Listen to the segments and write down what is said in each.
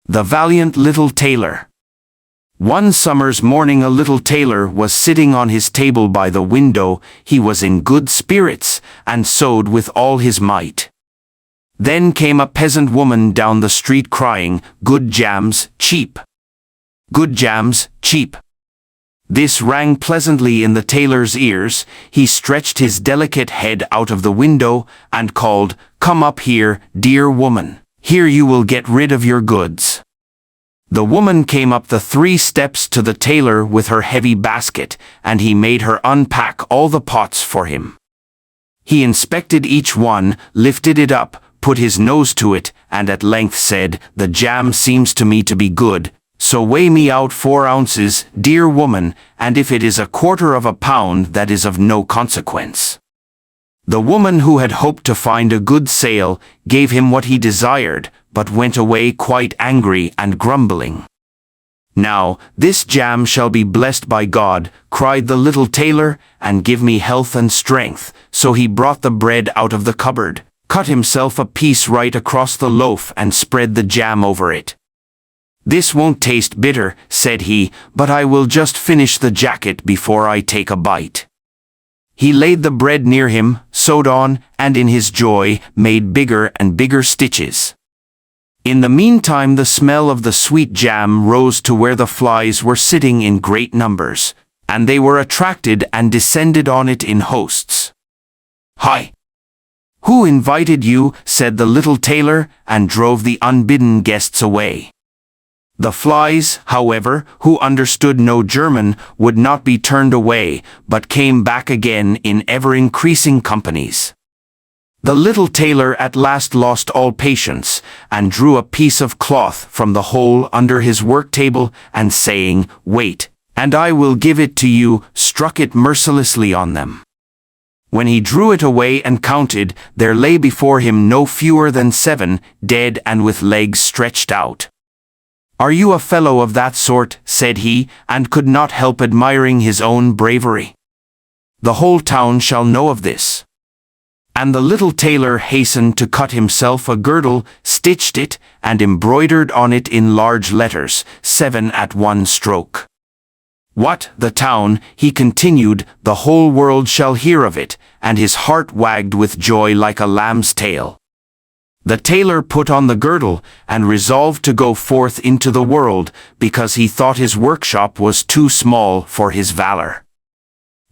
The Valiant Little Tailor. One summer's morning a little tailor was sitting on his table by the window. He was in good spirits, and sewed with all his might. Then came a peasant woman down the street crying, "Good jams, cheap! Good jams, cheap!" This rang pleasantly in the tailor's ears. He stretched his delicate head out of the window, and called, "Come up here, dear woman. Here you will get rid of your goods." The woman came up the 3 steps to the tailor with her heavy basket, and he made her unpack all the pots for him. He inspected each one, lifted it up, put his nose to it, and at length said, "The jam seems to me to be good, so weigh me out 4 ounces, dear woman, and if it is 1/4 of a pound, that is of no consequence." The woman, who had hoped to find a good sale, gave him what he desired, but went away quite angry and grumbling. "Now, this jam shall be blessed by God," cried the little tailor, "and give me health and strength." So he brought the bread out of the cupboard, cut himself a piece right across the loaf, and spread the jam over it. "This won't taste bitter," said he, "but I will just finish the jacket before I take a bite." He laid the bread near him, sewed on, and in his joy made bigger and bigger stitches. In the meantime the smell of the sweet jam rose to where the flies were sitting in great numbers, and they were attracted and descended on it in hosts. "Hi! Who invited you?" said the little tailor, and drove the unbidden guests away. The flies, however, who understood no German, would not be turned away, but came back again in ever-increasing companies. The little tailor at last lost all patience, and drew a piece of cloth from the hole under his work-table, and saying, "Wait, and I will give it to you," struck it mercilessly on them. When he drew it away and counted, there lay before him no fewer than 7, dead and with legs stretched out. "Are you a fellow of that sort?" said he, and could not help admiring his own bravery. "The whole town shall know of this." And the little tailor hastened to cut himself a girdle, stitched it, and embroidered on it in large letters, 7 at one stroke. "What, the town," he continued, "the whole world shall hear of it," and his heart wagged with joy like a lamb's tail. The tailor put on the girdle, and resolved to go forth into the world, because he thought his workshop was too small for his valor.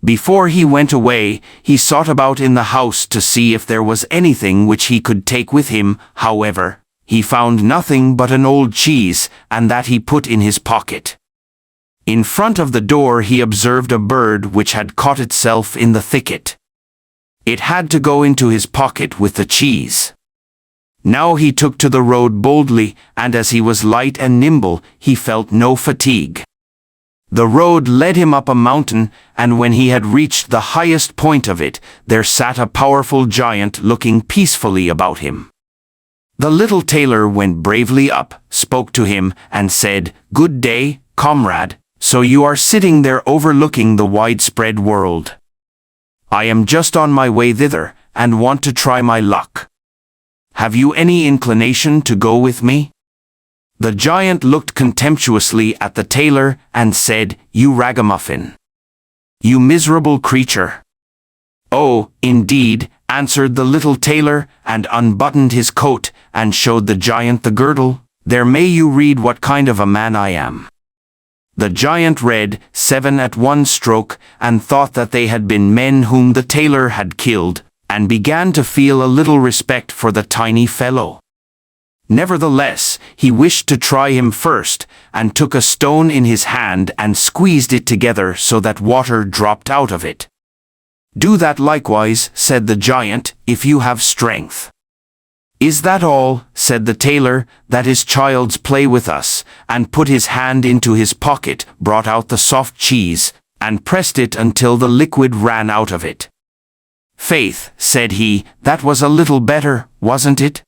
Before he went away, he sought about in the house to see if there was anything which he could take with him. However, he found nothing but an old cheese, and that he put in his pocket. In front of the door he observed a bird which had caught itself in the thicket. It had to go into his pocket with the cheese. Now he took to the road boldly, and as he was light and nimble, he felt no fatigue. The road led him up a mountain, and when he had reached the highest point of it, there sat a powerful giant looking peacefully about him. The little tailor went bravely up, spoke to him, and said, "Good day, comrade. So you are sitting there overlooking the widespread world. I am just on my way thither, and want to try my luck. Have you any inclination to go with me?" The giant looked contemptuously at the tailor, and said, "You ragamuffin! You miserable creature!" "Oh, indeed," answered the little tailor, and unbuttoned his coat, and showed the giant the girdle. "There may you read what kind of a man I am." The giant read, 7 at one stroke, and thought that they had been men whom the tailor had killed, and began to feel a little respect for the tiny fellow. Nevertheless, he wished to try him first, and took a stone in his hand and squeezed it together so that water dropped out of it. "Do that likewise," said the giant, "if you have strength." "Is that all?" said the tailor. "That is child's play with us," and put his hand into his pocket, brought out the soft cheese, and pressed it until the liquid ran out of it. "Faith," said he, "that was a little better, wasn't it?"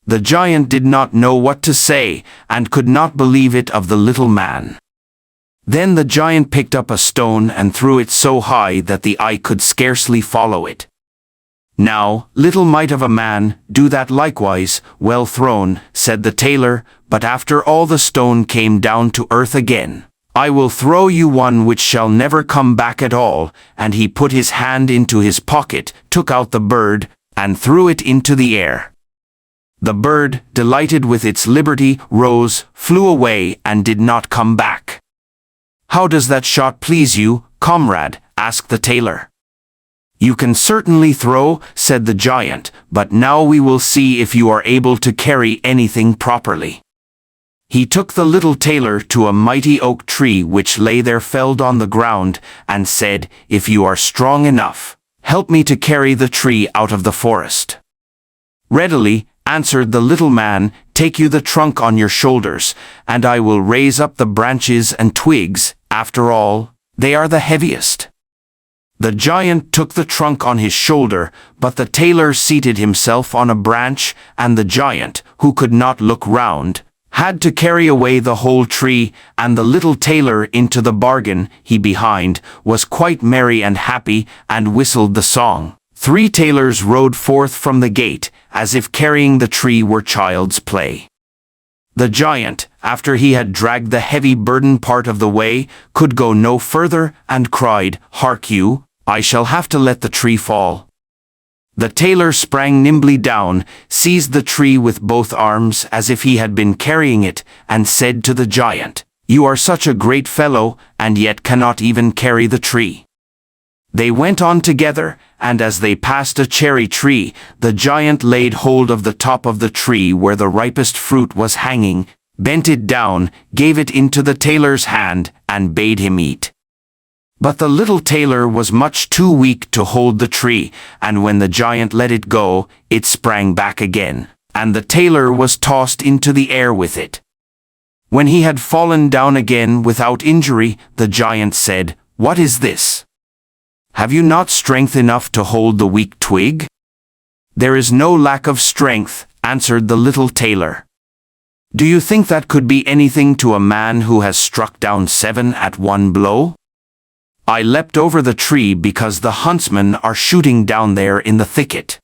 The giant did not know what to say, and could not believe it of the little man. Then the giant picked up a stone and threw it so high that the eye could scarcely follow it. "Now, little mite of a man, do that likewise, well thrown," said the tailor, "but after all the stone came down to earth again. I will throw you one which shall never come back at all," and he put his hand into his pocket, took out the bird, and threw it into the air. The bird, delighted with its liberty, rose, flew away, and did not come back. "How does that shot please you, comrade?" asked the tailor. "You can certainly throw," said the giant, "but now we will see if you are able to carry anything properly." He took the little tailor to a mighty oak tree which lay there felled on the ground, and said, "If you are strong enough, help me to carry the tree out of the forest." "Readily," answered the little man, "take you the trunk on your shoulders, and I will raise up the branches and twigs. After all, they are the heaviest." The giant took the trunk on his shoulder, but the tailor seated himself on a branch, and the giant, who could not look round, had to carry away the whole tree, and the little tailor into the bargain. He behind was quite merry and happy, and whistled the song. 3 tailors rode forth from the gate, as if carrying the tree were child's play. The giant, after he had dragged the heavy burden part of the way, could go no further, and cried, "Hark you, I shall have to let the tree fall." The tailor sprang nimbly down, seized the tree with both arms as if he had been carrying it, and said to the giant, "You are such a great fellow, and yet cannot even carry the tree." They went on together, and as they passed a cherry tree, the giant laid hold of the top of the tree where the ripest fruit was hanging, bent it down, gave it into the tailor's hand, and bade him eat. But the little tailor was much too weak to hold the tree, and when the giant let it go, it sprang back again, and the tailor was tossed into the air with it. When he had fallen down again without injury, the giant said, "What is this? Have you not strength enough to hold the weak twig?" "There is no lack of strength," answered the little tailor. "Do you think that could be anything to a man who has struck down 7 at one blow? I leapt over the tree because the huntsmen are shooting down there in the thicket.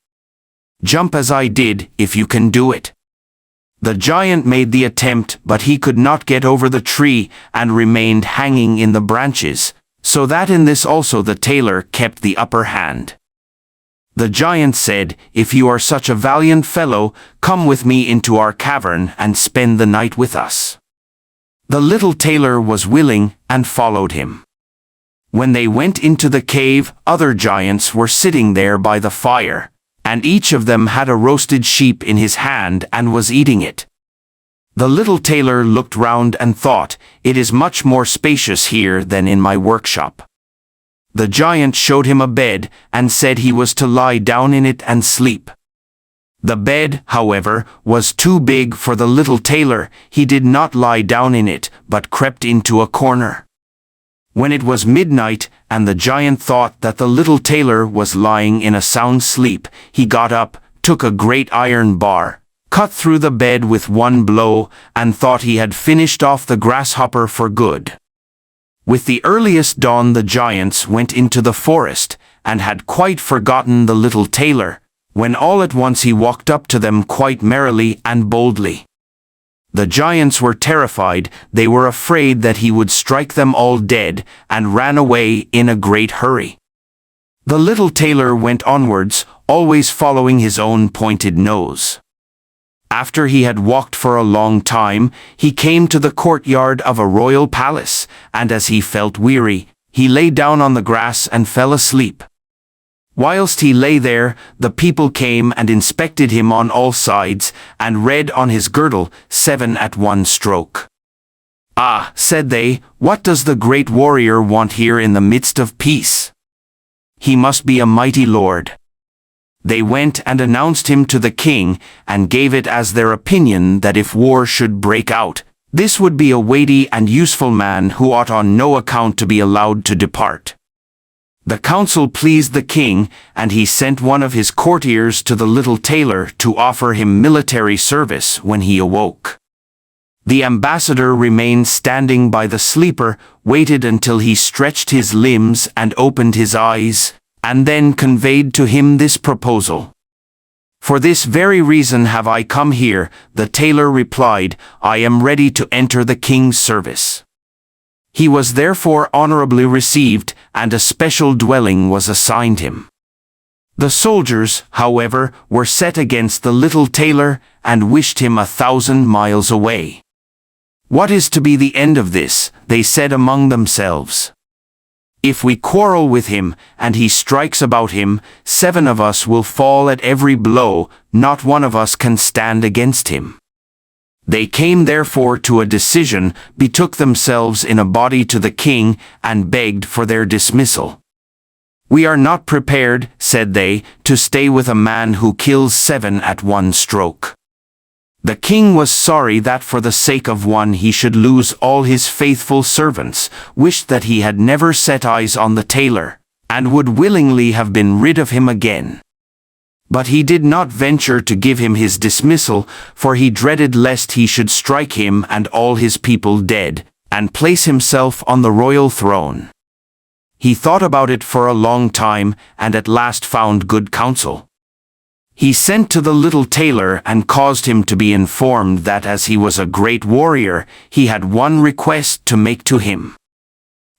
Jump as I did, if you can do it." The giant made the attempt, but he could not get over the tree, and remained hanging in the branches, so that in this also the tailor kept the upper hand. The giant said, "If you are such a valiant fellow, come with me into our cavern and spend the night with us." The little tailor was willing, and followed him. When they went into the cave, other giants were sitting there by the fire, and each of them had a roasted sheep in his hand and was eating it. The little tailor looked round and thought, "It is much more spacious here than in my workshop." The giant showed him a bed, and said he was to lie down in it and sleep. The bed, however, was too big for the little tailor. He did not lie down in it, but crept into a corner. When it was midnight, and the giant thought that the little tailor was lying in a sound sleep, he got up, took a great iron bar, cut through the bed with one blow, and thought he had finished off the grasshopper for good. With the earliest dawn the giants went into the forest, and had quite forgotten the little tailor, when all at once he walked up to them quite merrily and boldly. The giants were terrified, they were afraid that he would strike them all dead, and ran away in a great hurry. The little tailor went onwards, always following his own pointed nose. After he had walked for a long time, he came to the courtyard of a royal palace, and as he felt weary, he lay down on the grass and fell asleep. Whilst he lay there, the people came and inspected him on all sides, and read on his girdle, 7 at one stroke. "Ah," said they, "what does the great warrior want here in the midst of peace? He must be a mighty lord." They went and announced him to the king, and gave it as their opinion that if war should break out, this would be a weighty and useful man who ought on no account to be allowed to depart. The counsel pleased the king, and he sent one of his courtiers to the little tailor to offer him military service when he awoke. The ambassador remained standing by the sleeper, waited until he stretched his limbs and opened his eyes, and then conveyed to him this proposal. "For this very reason have I come here," the tailor replied. "I am ready to enter the king's service." He was therefore honorably received, and a special dwelling was assigned him. The soldiers, however, were set against the little tailor, and wished him 1,000 miles away. "What is to be the end of this?" they said among themselves. "If we quarrel with him, and he strikes about him, 7 of us will fall at every blow, not one of us can stand against him." They came therefore to a decision, betook themselves in a body to the king, and begged for their dismissal. "We are not prepared," said they, "to stay with a man who kills 7 at one stroke." The king was sorry that for the sake of one he should lose all his faithful servants, wished that he had never set eyes on the tailor, and would willingly have been rid of him again. But he did not venture to give him his dismissal, for he dreaded lest he should strike him and all his people dead, and place himself on the royal throne. He thought about it for a long time, and at last found good counsel. He sent to the little tailor and caused him to be informed that as he was a great warrior, he had one request to make to him.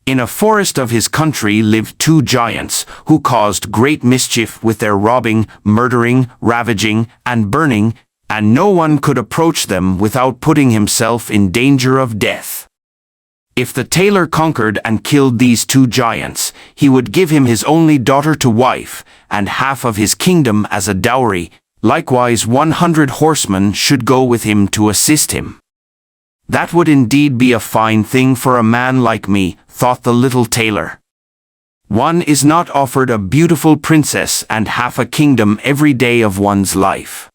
In a forest of his country lived 2 giants, who caused great mischief with their robbing, murdering, ravaging, and burning, and no one could approach them without putting himself in danger of death. If the tailor conquered and killed these 2 giants, he would give him his only daughter to wife, and half of his kingdom as a dowry. Likewise 100 horsemen should go with him to assist him. "That would indeed be a fine thing for a man like me," thought the little tailor. "One is not offered a beautiful princess and half a kingdom every day of one's life."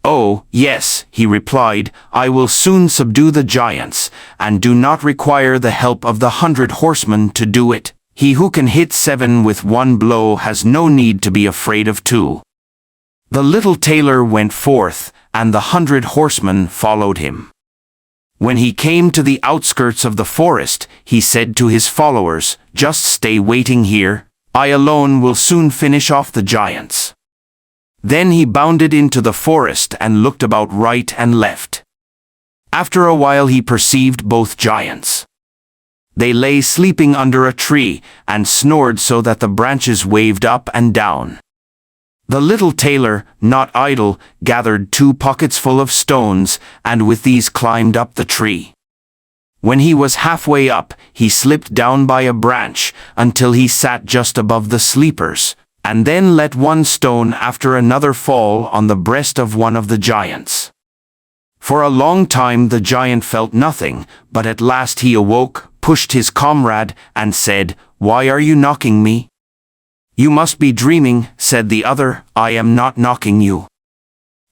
"Oh, yes," he replied, "I will soon subdue the giants, and do not require the help of the 100 horsemen to do it. He who can hit 7 with one blow has no need to be afraid of 2. The little tailor went forth, and the 100 horsemen followed him. When he came to the outskirts of the forest, he said to his followers, "Just stay waiting here, I alone will soon finish off the giants." Then he bounded into the forest and looked about right and left. After a while he perceived both giants. They lay sleeping under a tree, and snored so that the branches waved up and down. The little tailor, not idle, gathered 2 pockets full of stones, and with these climbed up the tree. When he was halfway up, he slipped down by a branch, until he sat just above the sleepers, and then let one stone after another fall on the breast of one of the giants. For a long time the giant felt nothing, but at last he awoke, pushed his comrade, and said, "Why are you knocking me?" "You must be dreaming," said the other, "I am not knocking you."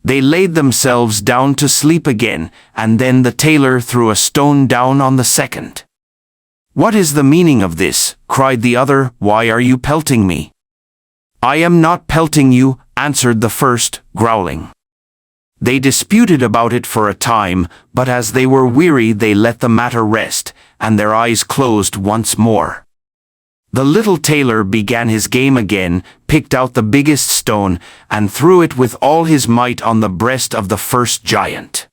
They laid themselves down to sleep again, and then the tailor threw a stone down on the second. "What is the meaning of this?" cried the other. "Why are you pelting me?" "I am not pelting you," answered the first, growling. They disputed about it for a time, but as they were weary they let the matter rest, and their eyes closed once more. The little tailor began his game again, picked out the biggest stone, and threw it with all his might on the breast of the first giant.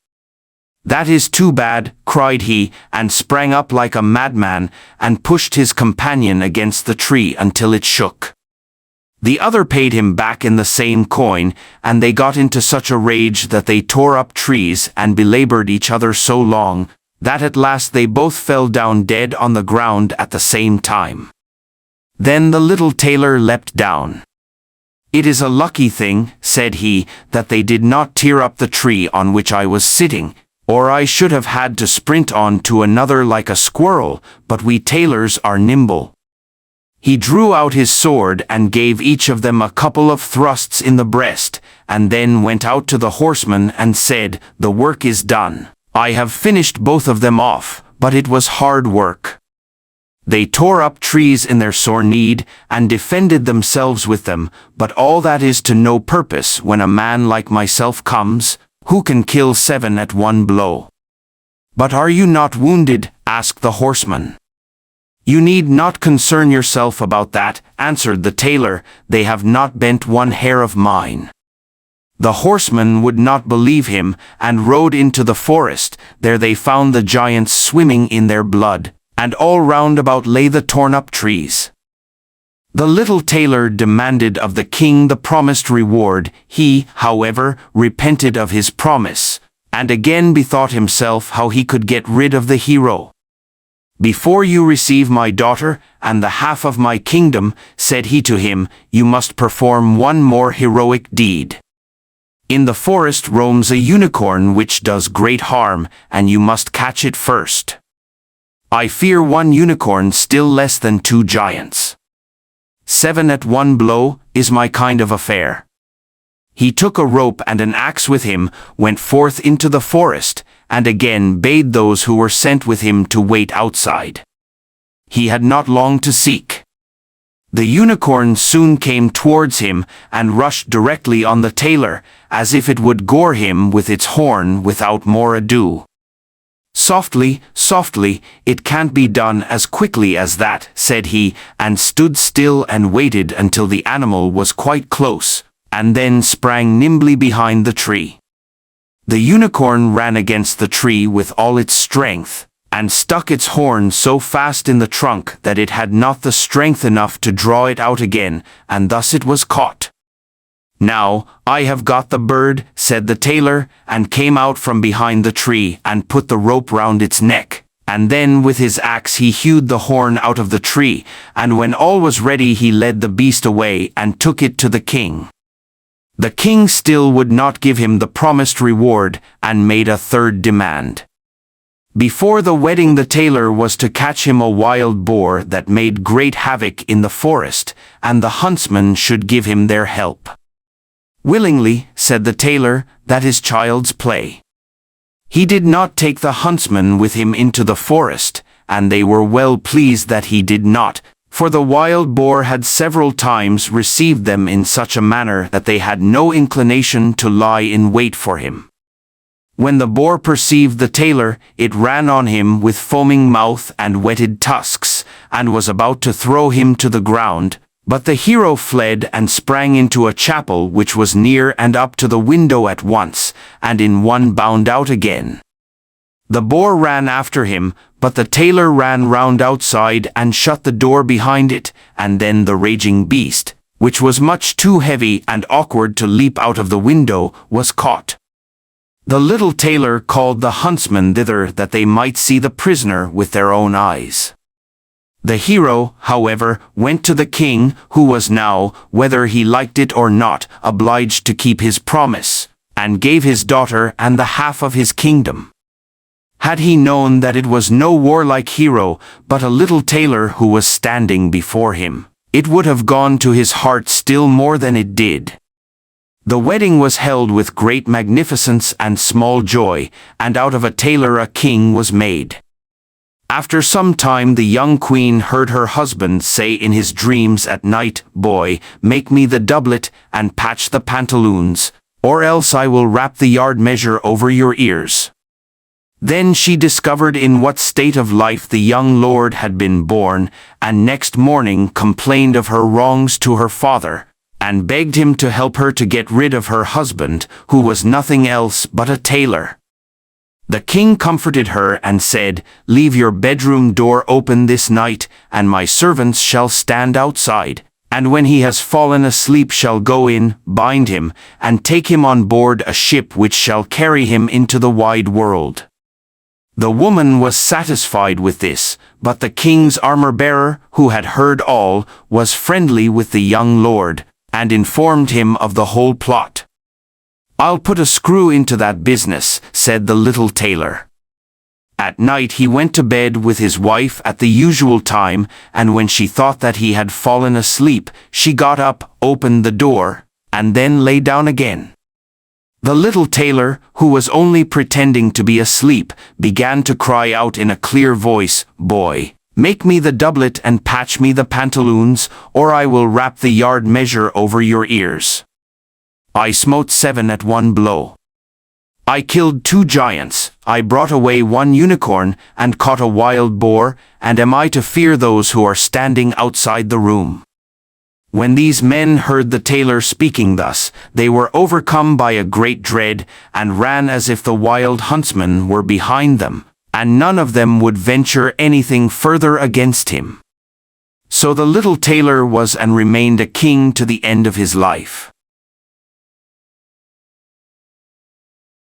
"That is too bad," cried he, and sprang up like a madman, and pushed his companion against the tree until it shook. The other paid him back in the same coin, and they got into such a rage that they tore up trees and belabored each other so long, that at last they both fell down dead on the ground at the same time. Then the little tailor leapt down. "It is a lucky thing," said he, "that they did not tear up the tree on which I was sitting, or I should have had to sprint on to another like a squirrel, but we tailors are nimble." He drew out his sword and gave each of them a couple of thrusts in the breast, and then went out to the horsemen and said, "The work is done. I have finished both of them off, but it was hard work." They tore up trees in their sore need, and defended themselves with them, but all that is to no purpose when a man like myself comes, who can kill 7 at one blow. "But are you not wounded?" asked the horseman. "You need not concern yourself about that," answered the tailor, "they have not bent one hair of mine." The horsemen would not believe him, and rode into the forest. There they found the giants swimming in their blood, and all round about lay the torn-up trees. The little tailor demanded of the king the promised reward. He, however, repented of his promise, and again bethought himself how he could get rid of the hero. "Before you receive my daughter and the half of my kingdom," said he to him, "you must perform one more heroic deed. In the forest roams a unicorn which does great harm, and you must catch it first. I fear one unicorn still less than 2 giants. 7 at one blow is my kind of affair." He took a rope and an axe with him, went forth into the forest, and again bade those who were sent with him to wait outside. He had not long to seek. The unicorn soon came towards him, and rushed directly on the tailor, as if it would gore him with its horn without more ado. "Softly, softly, it can't be done as quickly as that," said he, and stood still and waited until the animal was quite close, and then sprang nimbly behind the tree. The unicorn ran against the tree with all its strength, and stuck its horn so fast in the trunk that it had not the strength enough to draw it out again, and thus it was caught. "Now, I have got the bird," said the tailor, and came out from behind the tree and put the rope round its neck, and then with his axe he hewed the horn out of the tree, and when all was ready he led the beast away and took it to the king. The king still would not give him the promised reward, and made a third demand. Before the wedding the tailor was to catch him a wild boar that made great havoc in the forest, and the huntsmen should give him their help. "Willingly," said the tailor, "that is child's play." He did not take the huntsmen with him into the forest, and they were well pleased that he did not, for the wild boar had several times received them in such a manner that they had no inclination to lie in wait for him. When the boar perceived the tailor, it ran on him with foaming mouth and whetted tusks, and was about to throw him to the ground, but the hero fled and sprang into a chapel which was near and up to the window at once, and in one bound out again. The boar ran after him, but the tailor ran round outside and shut the door behind it, and then the raging beast, which was much too heavy and awkward to leap out of the window, was caught. The little tailor called the huntsmen thither that they might see the prisoner with their own eyes. The hero, however, went to the king, who was now, whether he liked it or not, obliged to keep his promise, and gave his daughter and the half of his kingdom. Had he known that it was no warlike hero, but a little tailor who was standing before him, it would have gone to his heart still more than it did. The wedding was held with great magnificence and small joy, and out of a tailor a king was made. After some time the young queen heard her husband say in his dreams at night, "Boy, make me the doublet and patch the pantaloons, or else I will wrap the yard measure over your ears." Then she discovered in what state of life the young lord had been born, and next morning complained of her wrongs to her father, and begged him to help her to get rid of her husband, who was nothing else but a tailor. The king comforted her and said, "Leave your bedroom door open this night, and my servants shall stand outside, and when he has fallen asleep shall go in, bind him, and take him on board a ship which shall carry him into the wide world." The woman was satisfied with this, but the king's armor-bearer, who had heard all, was friendly with the young lord, and informed him of the whole plot. "I'll put a screw into that business," said the little tailor. At night he went to bed with his wife at the usual time, and when she thought that he had fallen asleep, she got up, opened the door, and then lay down again. The little tailor, who was only pretending to be asleep, began to cry out in a clear voice, "Boy, make me the doublet and patch me the pantaloons, or I will wrap the yard measure over your ears. I smote 7 at one blow. I killed 2 giants, I brought away one unicorn and caught a wild boar, and am I to fear those who are standing outside the room?" When these men heard the tailor speaking thus, they were overcome by a great dread, and ran as if the wild huntsmen were behind them, and none of them would venture anything further against him. So the little tailor was and remained a king to the end of his life.